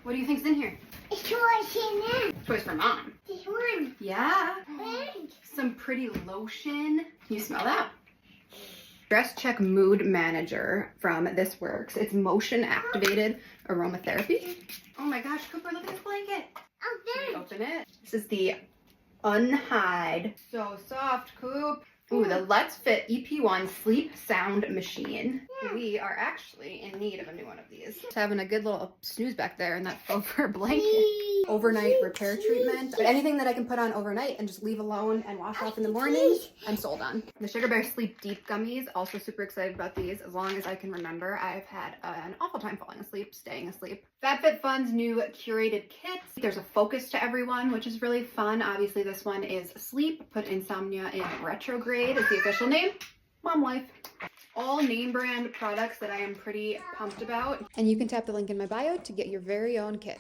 What do you think's in here? It's toys in there. Toys for mom. This one. Yeah. Thanks. Some pretty lotion. Can you smell that? Stress Check Mood Manager from This Works. It's motion activated aromatherapy. Oh my gosh, Cooper, look at this blanket. Oh, Can you thanks. open it? This is the Unhide. So soft, Coop. Ooh, the Let's Fit EP1 Sleep Sound Machine. We are actually in need of a new one of these. Just having a good little snooze back there in that faux fur blanket. Overnight repair treatment. But anything that I can put on overnight and just leave alone and wash off in the morning, I'm sold on. The Sugar Bear Sleep Deep Gummies, also super excited about these. As long as I can remember, I've had an awful time falling asleep, staying asleep. FabFitFun's new curated kit. There's a focus to everyone, which is really fun. Obviously, this one is Sleep, Put Insomnia in Retrograde is the official name. Mom life. All name brand products that I am pretty pumped about. And you can tap the link in my bio to get your very own kit.